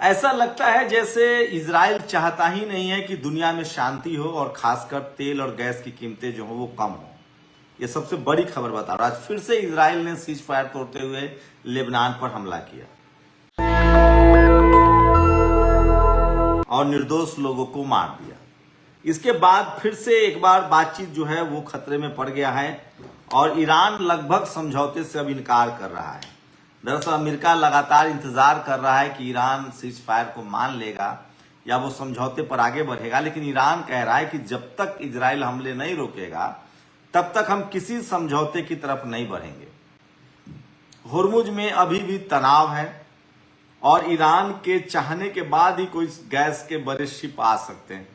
ऐसा लगता है जैसे इजराइल चाहता ही नहीं है कि दुनिया में शांति हो और खासकर तेल और गैस की कीमतें जो हो वो कम हो। ये सबसे बड़ी खबर बता रहा हूं। आज फिर से इजराइल ने सीज फायर तोड़ते हुए लेबनान पर हमला किया और निर्दोष लोगों को मार दिया। इसके बाद फिर से एक बार बातचीत जो है वो खतरे में पड़ गया है और ईरान लगभग समझौते से अब इनकार कर रहा है। दरअसल अमेरिका लगातार इंतजार कर रहा है कि ईरान सीज फायर को मान लेगा या वो समझौते पर आगे बढ़ेगा, लेकिन ईरान कह रहा है कि जब तक इजराइल हमले नहीं रोकेगा तब तक हम किसी समझौते की तरफ नहीं बढ़ेंगे। हुर्मुज में अभी भी तनाव है और ईरान के चाहने के बाद ही कोई गैस के बड़े शिप आ सकते हैं,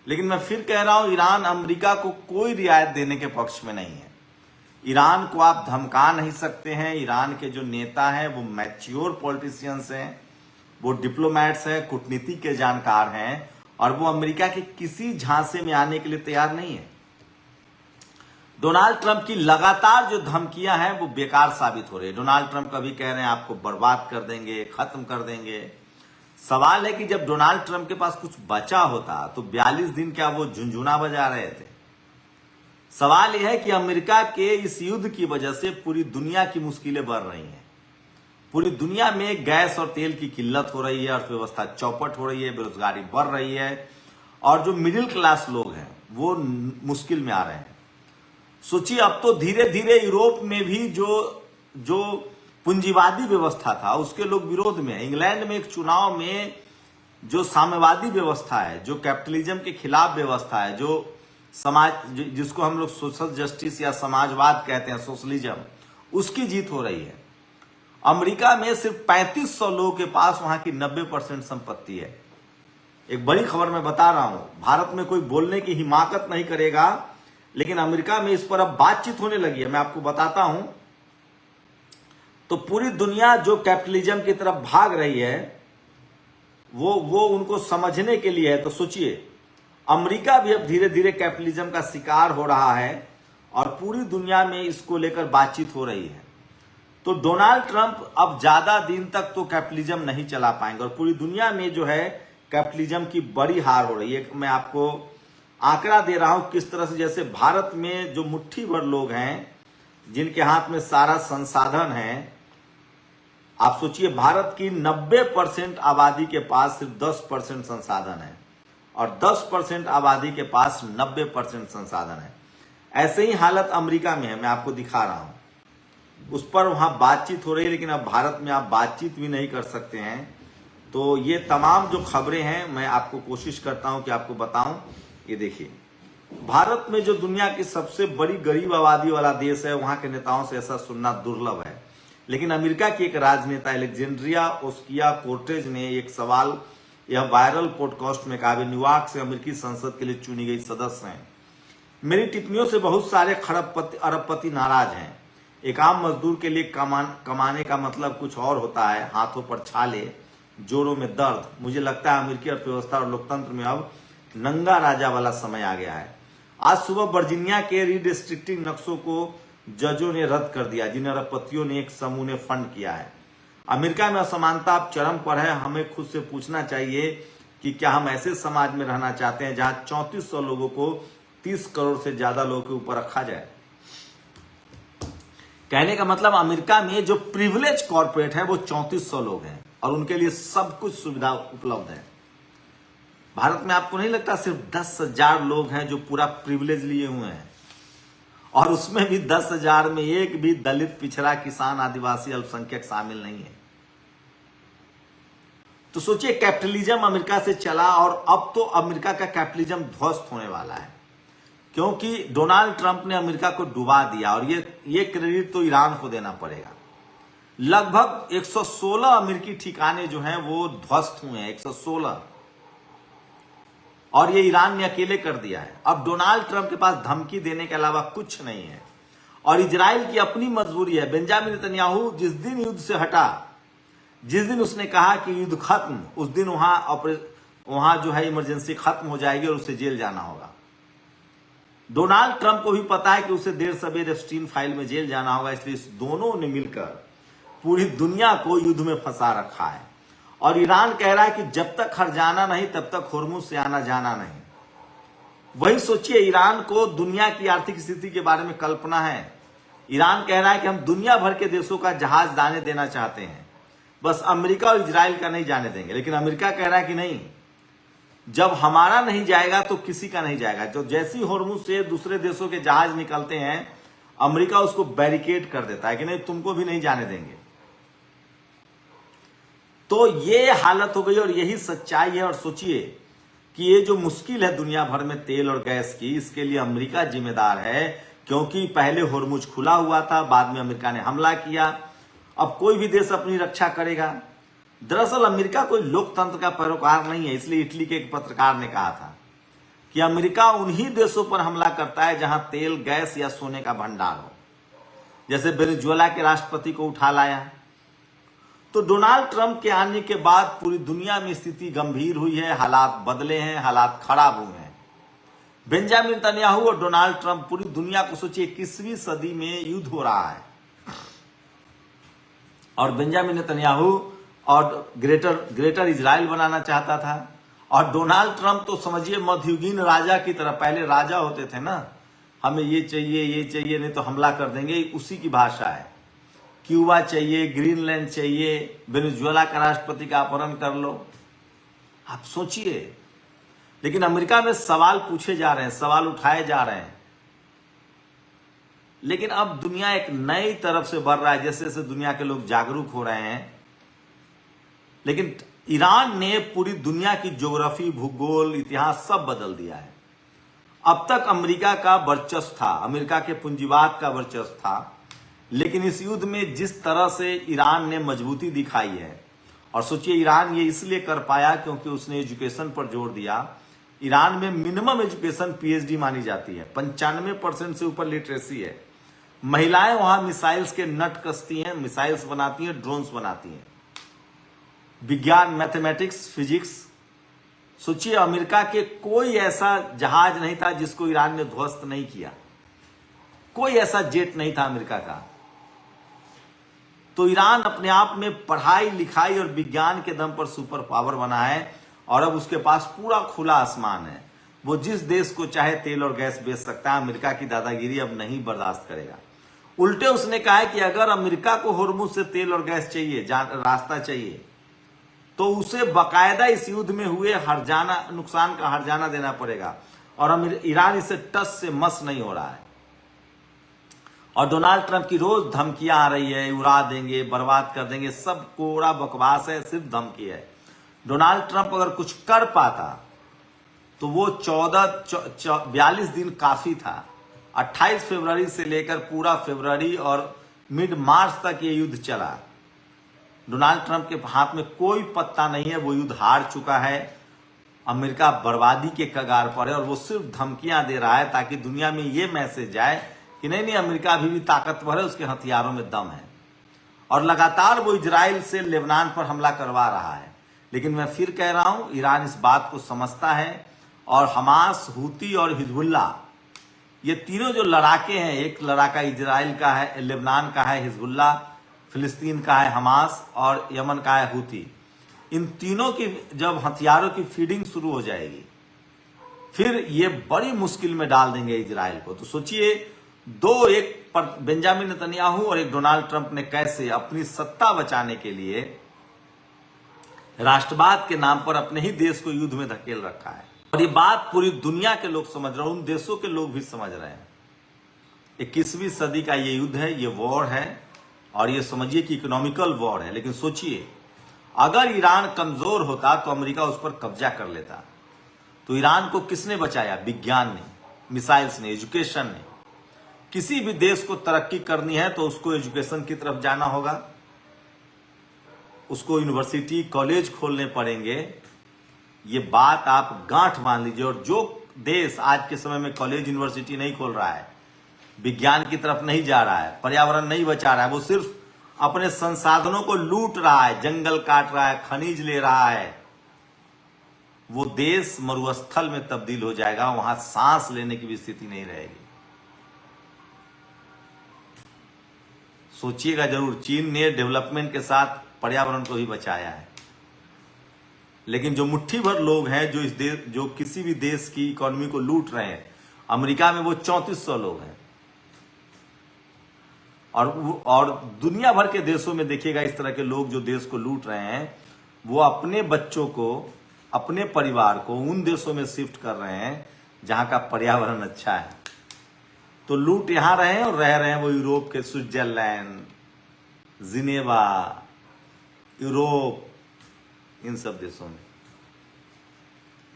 लेकिन मैं फिर कह रहा हूं ईरान अमेरिका को कोई रियायत देने के पक्ष में नहीं है। ईरान को आप धमका नहीं सकते हैं। ईरान के जो नेता हैं वो मैच्योर पॉलिटिशियंस हैं, वो डिप्लोमैट्स हैं, कूटनीति के जानकार हैं और वो अमेरिका के किसी झांसे में आने के लिए तैयार नहीं है। डोनाल्ड ट्रंप की लगातार जो धमकियां हैं वो बेकार साबित हो रही है। डोनाल्ड ट्रंप कभी कह रहे हैं आपको बर्बाद कर देंगे, खत्म कर देंगे। सवाल है कि जब डोनाल्ड ट्रंप के पास कुछ बचा होता तो 42 दिन क्या वो झुंझुना बजा रहे थे? सवाल यह है कि अमेरिका के इस युद्ध की वजह से पूरी दुनिया की मुश्किलें बढ़ रही हैं। पूरी दुनिया में गैस और तेल की किल्लत हो रही है, अर्थव्यवस्था चौपट हो रही है, बेरोजगारी बढ़ रही है और जो मिडिल क्लास लोग हैं वो मुश्किल में आ रहे हैं। सोचिए, अब तो धीरे धीरे यूरोप में भी जो पूंजीवादी व्यवस्था था उसके लोग विरोध में है। इंग्लैंड में एक चुनाव में जो साम्यवादी व्यवस्था है, जो कैपिटलिज्म के खिलाफ व्यवस्था है, जो समाज जिसको हम लोग सोशल जस्टिस या समाजवाद कहते हैं, सोशलिज्म, उसकी जीत हो रही है। अमेरिका में सिर्फ 3500 लोगों के पास वहां की 90% संपत्ति है। एक बड़ी खबर मैं बता रहा हूं, भारत में कोई बोलने की हिमाकत नहीं करेगा, लेकिन अमेरिका में इस पर अब बातचीत होने लगी है। मैं आपको बताता हूं, तो पूरी दुनिया जो कैपिटलिज्म की तरफ भाग रही है वो उनको समझने के लिए है। तो सोचिए, अमेरिका भी अब धीरे धीरे कैपिटलिज्म का शिकार हो रहा है और पूरी दुनिया में इसको लेकर बातचीत हो रही है। तो डोनाल्ड ट्रंप अब ज्यादा दिन तक तो कैपिटलिज्म नहीं चला पाएंगे और पूरी दुनिया में जो है कैपिटलिज्म की बड़ी हार हो रही है। मैं आपको आंकड़ा दे रहा हूं किस तरह से, जैसे भारत में जो मुट्ठी भर लोग हैं जिनके हाथ में सारा संसाधन है, आप सोचिए भारत की 90% आबादी के पास सिर्फ 10% संसाधन है और 10% आबादी के पास 90% संसाधन है। ऐसे ही हालत अमेरिका में है। मैं आपको दिखा रहा हूं, उस पर वहां बातचीत हो रही है, लेकिन अब भारत में आप बातचीत भी नहीं कर सकते हैं। तो ये तमाम जो खबरें हैं मैं आपको कोशिश करता हूं कि आपको बताऊं। ये देखिए, भारत में जो दुनिया की सबसे बड़ी गरीब आबादी वाला देश है, वहां के नेताओं से ऐसा सुनना दुर्लभ है। लेकिन अमेरिका की एक राजनेता एलेक्जेंड्रिया ओस्किया कोर्टेज ने एक सवाल यह वायरल पॉडकास्ट में कहा, न्यूयॉर्क से अमेरिकी संसद के लिए चुनी गई सदस्य हैं। मेरी टिप्पणियों से बहुत सारे अरबपति नाराज हैं। एक आम मजदूर के लिए कमाने का मतलब कुछ और होता है, हाथों पर छाले, जोड़ों में दर्द। मुझे लगता है अमेरिकी अर्थव्यवस्था और लोकतंत्र में अब नंगा राजा वाला समय आ गया है। आज सुबह वर्जीनिया के रीडिस्ट्रिक्टिंग नक्शों को जजों ने रद्द कर दिया, जिन्हें अरबपतियों ने एक समूह ने फंड किया है। अमेरिका में असमानता अब चरम पर है। हमें खुद से पूछना चाहिए कि क्या हम ऐसे समाज में रहना चाहते हैं जहां 3400 लोगों को 30 करोड़ से ज्यादा लोगों के ऊपर रखा जाए। कहने का मतलब अमेरिका में जो प्रिविलेज कॉर्पोरेट है वो 3400 लोग हैं और उनके लिए सब कुछ सुविधा उपलब्ध है। भारत में आपको नहीं लगता सिर्फ 10,000 लोग हैं जो पूरा प्रिविलेज लिए हुए हैं, और उसमें भी 10,000 में एक भी दलित, पिछड़ा, किसान, आदिवासी, अल्पसंख्यक शामिल नहीं है। तो सोचिए, कैपिटलिज्म अमेरिका से चला और अब तो अमेरिका का कैपिटलिज्म ध्वस्त होने वाला है, क्योंकि डोनाल्ड ट्रंप ने अमेरिका को डुबा दिया और ये क्रेडिट तो ईरान को देना पड़ेगा। लगभग 116 अमेरिकी ठिकाने जो हैं वो ध्वस्त हुए हैं, 116, और ये ईरान ने अकेले कर दिया है। अब डोनाल्ड ट्रंप के पास धमकी देने के अलावा कुछ नहीं है और इजराइल की अपनी मजबूरी है। बेंजामिन नेतन्याहू जिस दिन युद्ध से हटा, जिस दिन उसने कहा कि युद्ध खत्म, उस दिन वहां जो है इमरजेंसी खत्म हो जाएगी और उसे जेल जाना होगा। डोनाल्ड ट्रंप को भी पता है कि उसे देर सवेर एप्स्टीन फाइल में जेल जाना होगा, इसलिए इस दोनों ने मिलकर पूरी दुनिया को युद्ध में फंसा रखा है और ईरान कह रहा है कि जब तक हर्जाना नहीं तब तक होर्मुज से आना जाना नहीं। वही सोचिए, ईरान को दुनिया की आर्थिक स्थिति के बारे में कल्पना है। ईरान कह रहा है कि हम दुनिया भर के देशों का जहाज दाने देना चाहते हैं, बस अमेरिका और इजराइल का नहीं जाने देंगे। लेकिन अमेरिका कह रहा है कि नहीं, जब हमारा नहीं जाएगा तो किसी का नहीं जाएगा। जो जैसी होर्मुज से दूसरे देशों के जहाज निकलते हैं, अमेरिका उसको बैरिकेड कर देता है कि नहीं, तुमको भी नहीं जाने देंगे। तो ये हालत हो गई और यही सच्चाई है। और सोचिए कि ये जो मुश्किल है दुनिया भर में तेल और गैस की, इसके लिए अमेरिका जिम्मेदार है, क्योंकि पहले होर्मुज खुला हुआ था, बाद में अमेरिका ने हमला किया। अब कोई भी देश अपनी रक्षा करेगा। दरअसल अमेरिका कोई लोकतंत्र का पैरोकार नहीं है, इसलिए इटली के एक पत्रकार ने कहा था कि अमेरिका उन्हीं देशों पर हमला करता है जहां तेल, गैस या सोने का भंडार हो। जैसे वेनेजुएला के राष्ट्रपति को उठा लाया। तो डोनाल्ड ट्रंप के आने के बाद पूरी दुनिया में स्थिति गंभीर हुई है, हालात बदले हैं, हालात खराब हुए हैं। बेंजामिन नेतन्याहू और डोनाल्ड ट्रंप, पूरी दुनिया को सोचिए 21वीं सदी में युद्ध हो रहा है, और बेंजामिन नेतन्याहू और ग्रेटर इजराइल बनाना चाहता था। और डोनाल्ड ट्रंप तो समझिए मध्ययुगीन राजा की तरह, पहले राजा होते थे ना, हमें ये चाहिए नहीं तो हमला कर देंगे, उसी की भाषा है। क्यूबा चाहिए, ग्रीनलैंड चाहिए, वेनेजुएला का राष्ट्रपति का अपहरण कर लो, आप सोचिए। लेकिन अमेरिका में सवाल पूछे जा रहे हैं, सवाल उठाए जा रहे हैं। लेकिन अब दुनिया एक नई तरफ से बढ़ रहा है, जैसे जैसे दुनिया के लोग जागरूक हो रहे हैं। लेकिन ईरान ने पूरी दुनिया की ज्योग्राफी, भूगोल, इतिहास सब बदल दिया है। अब तक अमेरिका का वर्चस्व था, अमेरिका के पूंजीवाद का वर्चस्व था। लेकिन इस युद्ध में जिस तरह से ईरान ने मजबूती दिखाई है, और सोचिए ईरान ये इसलिए कर पाया क्योंकि उसने एजुकेशन पर जोर दिया। ईरान में मिनिमम एजुकेशन पीएचडी मानी जाती है, 95% से ऊपर लिटरेसी है। महिलाएं वहां मिसाइल्स के नट कसती हैं, मिसाइल्स बनाती हैं, ड्रोन्स बनाती हैं। विज्ञान, मैथमेटिक्स, फिजिक्स। सोचिए अमेरिका के कोई ऐसा जहाज नहीं था जिसको ईरान ने ध्वस्त नहीं किया, कोई ऐसा जेट नहीं था अमेरिका का। तो ईरान अपने आप में पढ़ाई लिखाई और विज्ञान के दम पर सुपर पावर बना है, और अब उसके पास पूरा खुला आसमान है। वो जिस देश को चाहे तेल और गैस बेच सकता है। अमेरिका की दादागिरी अब नहीं बर्दाश्त करेगा। उल्टे उसने कहा है कि अगर अमेरिका को होर्मुज से तेल और गैस चाहिए, रास्ता चाहिए, तो उसे बाकायदा इस युद्ध में हुए नुकसान का हर्जाना देना पड़ेगा। और ईरान इससे टस से मस नहीं हो रहा है। और डोनाल्ड ट्रंप की रोज धमकियां आ रही है, उड़ा देंगे, बर्बाद कर देंगे, सब कोरा बकवास है, सिर्फ धमकी है। डोनाल्ड ट्रंप अगर कुछ कर पाता तो वो 42 दिन काफी था। 28 फरवरी से लेकर पूरा फरवरी और मिड मार्च तक ये युद्ध चला। डोनाल्ड ट्रंप के हाथ में कोई पत्ता नहीं है, वो युद्ध हार चुका है। अमेरिका बर्बादी के कगार पर है, और वो सिर्फ धमकियां दे रहा है ताकि दुनिया में ये मैसेज जाए कि नहीं अमेरिका अभी भी ताकतवर है, उसके हथियारों में दम है। और लगातार वो इजराइल से लेबनान पर हमला करवा रहा है। लेकिन मैं फिर कह रहा हूं, ईरान इस बात को समझता है। और हमास, हूती और हिजबुल्लाह, ये तीनों जो लड़ाके हैं, एक लड़ाका इजराइल का है, लेबनान का है हिजबुल्लाह, फिलिस्तीन का है हमास, और यमन का है हूती। इन तीनों की जब हथियारों की फीडिंग शुरू हो जाएगी, फिर ये बड़ी मुश्किल में डाल देंगे इजराइल को। तो सोचिए दो, एक बेंजामिन नेतन्याहू और एक डोनाल्ड ट्रंप ने कैसे अपनी सत्ता बचाने के लिए राष्ट्रवाद के नाम पर अपने ही देश को युद्ध में धकेल रखा है। और ये बात पूरी दुनिया के लोग समझ रहे हैं, उन देशों के लोग भी समझ रहे हैं। 21वीं सदी का ये युद्ध है, ये वॉर है, और ये समझिए कि इकोनॉमिकल वॉर है। लेकिन सोचिए अगर ईरान कमजोर होता तो अमेरिका उस पर कब्जा कर लेता। तो ईरान को किसने बचाया? विज्ञान ने, मिसाइल्स ने, एजुकेशन ने। किसी भी देश को तरक्की करनी है तो उसको एजुकेशन की तरफ जाना होगा, उसको यूनिवर्सिटी, कॉलेज खोलने पड़ेंगे। ये बात आप गांठ मान लीजिए। और जो देश आज के समय में कॉलेज, यूनिवर्सिटी नहीं खोल रहा है, विज्ञान की तरफ नहीं जा रहा है, पर्यावरण नहीं बचा रहा है, वो सिर्फ अपने संसाधनों को लूट रहा है, जंगल काट रहा है, खनिज ले रहा है, वो देश मरुस्थल में तब्दील हो जाएगा। वहां सांस लेने की भी स्थिति नहीं रहेगी। सोचिएगा जरूर। चीन ने डेवलपमेंट के साथ पर्यावरण को भी बचाया है। लेकिन जो मुट्ठी भर लोग हैं जो जो किसी भी देश की इकोनॉमी को लूट रहे हैं, अमेरिका में वो 3400 लोग हैं, और दुनिया भर के देशों में देखिएगा इस तरह के लोग जो देश को लूट रहे हैं, वो अपने बच्चों को, अपने परिवार को उन देशों में शिफ्ट कर रहे हैं जहां का पर्यावरण अच्छा है। तो लूट यहां रहे हैं और रह रहे हैं वो यूरोप के स्विट्जरलैंड, जिनेवा, यूरोप, इन सब देशों में।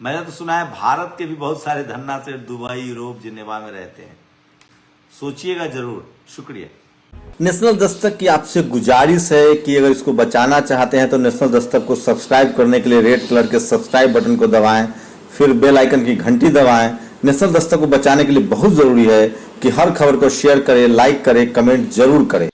मैंने तो सुना है भारत के भी बहुत सारे धन्ना से दुबई, यूरोप, जिनेवा में रहते हैं। सोचिएगा जरूर। शुक्रिया। नेशनल दस्तक की आपसे गुजारिश है कि अगर इसको बचाना चाहते हैं तो नेशनल दस्तक को सब्सक्राइब करने के लिए रेड कलर के सब्सक्राइब बटन को दबाएं, फिर बेल आइकन की घंटी दबाएं। नेशनल दस्तक को बचाने के लिए बहुत जरूरी है कि हर खबर को शेयर करें, लाइक करें, कमेंट जरूर करें।